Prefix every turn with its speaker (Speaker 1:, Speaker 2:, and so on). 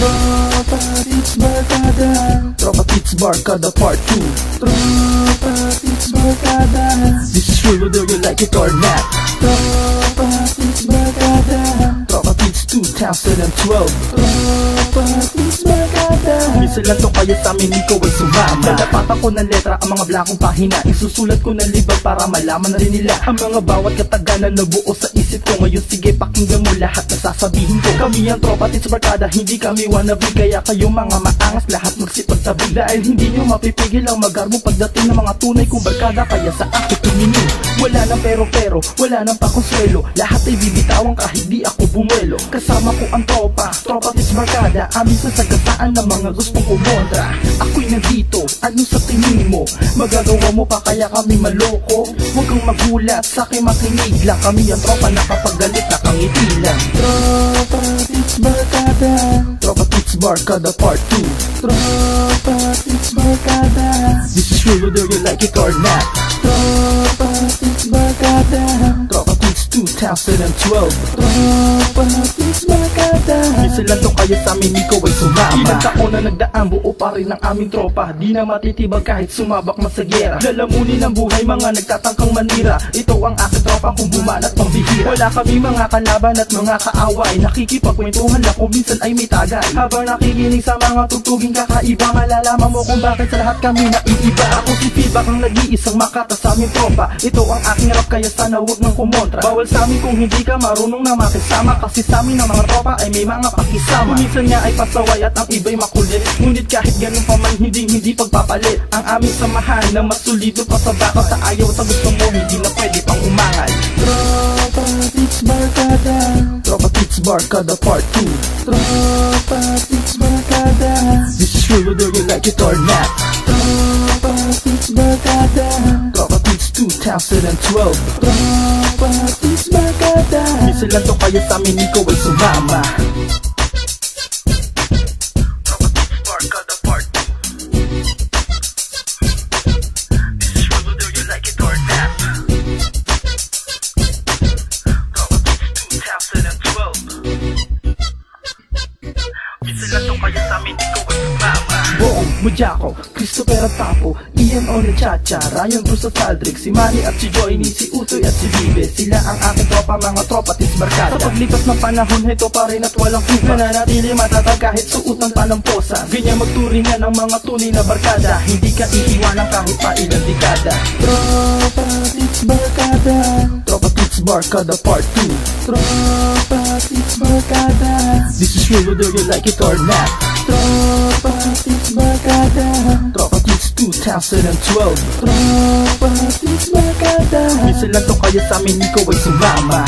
Speaker 1: Tropa Tits Barkada,
Speaker 2: Tropa Tits Barkada Part 2.
Speaker 1: Tropa Tits Barkada.
Speaker 2: This is real whether you like it or not.
Speaker 1: Tropa Tits Barkada,
Speaker 2: Tropa Tits 2012.
Speaker 1: Tropa Tits Barkada.
Speaker 2: Minsan lang to kaya sa amin ikaw ay sumama. Lalapatan ko ng letra ang mga blankong pahina. Isusulat ko ng libag para malaman na rin nila ang mga bawat kataganan na buo sa isip ko. Ngayon sige pakinggan mo lahat na sasabihin ko. Kami ang Tropa Tits Barkada, hindi kami wannabe. Kaya kayo mga maangas lahat magsipagtabi. Dahil hindi nyo mapipigil ang magarbo pagdating ng mga tunay kong barkada. Kaya sa akin tumingin, wala nang pero, wala nang pakonsuelo. Lahat ay bibitawan kahit di ako bumuelo. Kasama ko ang tropa, Tropa Tits Barkada. Amin sa sagasaan ng mga gustong kumontra. Ako'y nandito, ano sa tingin mo? Magagawa mo pa kaya kami maloko? Huwag kang magulat, sa akin makinig lang. Kami ang tropa na kapag galit nakangiti lang.
Speaker 1: Tropa Tits Barkada,
Speaker 2: Tropa Tits Barkada Part 2.
Speaker 1: Tropa Tits Barkada.
Speaker 2: This is real whether you like it or not.
Speaker 1: Tropa Tits Barkada,
Speaker 2: Tropa Tits 2012.
Speaker 1: Tropa Tits Barkada.
Speaker 2: Minsan lang to kaya sa amin ikaw ay sumama. Ilang taon na nagdaan, buo pa rin ang aming tropa. Di na matitibag kahit sumabak masagera. Lalamunin ang buhay mga nagtatangkang manira. Ito ang aking tropa kung bumanat pambihira. Wala kami mga kalaban at mga kaaway. Nakikipagkwentuhan lang kung minsan ay may tagay. Habang nakikinig sa mga tugtuging kakaiba, malalaman mo kung bakit sa lahat kami naiiba. Ako si Feedback ang nag-iisang makata sa aming tropa. Ito ang aking rap kaya sana huwag nang kumontra. Bawal sa amin kung hindi ka marunong na makisama. Kasi sa amin ang mga tropa ay may mga pakisama. Minsan nga ay pasaway at ang iba'y makulit. Ngunit kahit ganun pa man hindi pagpapalit. Ang aming samahan na mas solido pa sa baka. Sa ayaw sa gusto mo hindi na pwede pang umangal.
Speaker 1: Tropa Tits Barkada,
Speaker 2: Tropa Tits Barkada Part 2.
Speaker 1: Tropa Tits Barkada.
Speaker 2: This is real whether you like it or not.
Speaker 1: Tropa Tits Barkada,
Speaker 2: Tropa Tits 2012.
Speaker 1: Tropa Tits Barkada.
Speaker 2: Minsan lang to kaya sa amin ikaw ay sumama. Tropa Tits Barkada Part 2. This is real whether you like it or not. Tropa Tits 2012. Minsan lang to kaya sa amin ikaw ay sumama. Boong, Mujako, Christopher at Tapo, Ian Ole Chacha, Ryan Bruce at Aldrich, si Manny at si Joyny, si Utoy at si Vive. Sila ang aking tropa, mga Tropa Tits Barkada. Sa paglipas ng panahon, ito pa rin at walang kuba. Nananatili matatag kahit suotan pa ng posa. Ganyan magturingan ng mga tunay na barkada. Hindi ka iiwanan kahit pa ilang dekada.
Speaker 1: Tropa Tits Barkada,
Speaker 2: Tropa Tits Barkada Part 2.
Speaker 1: Tropa Tits Barkada.
Speaker 2: This is real whether you like it or not.
Speaker 1: Tropa Tits Barkada,
Speaker 2: Tropa Tits 2012.
Speaker 1: Tropa Tits Barkada.
Speaker 2: Minsan lang to kaya sa amin ikaw ay sumama.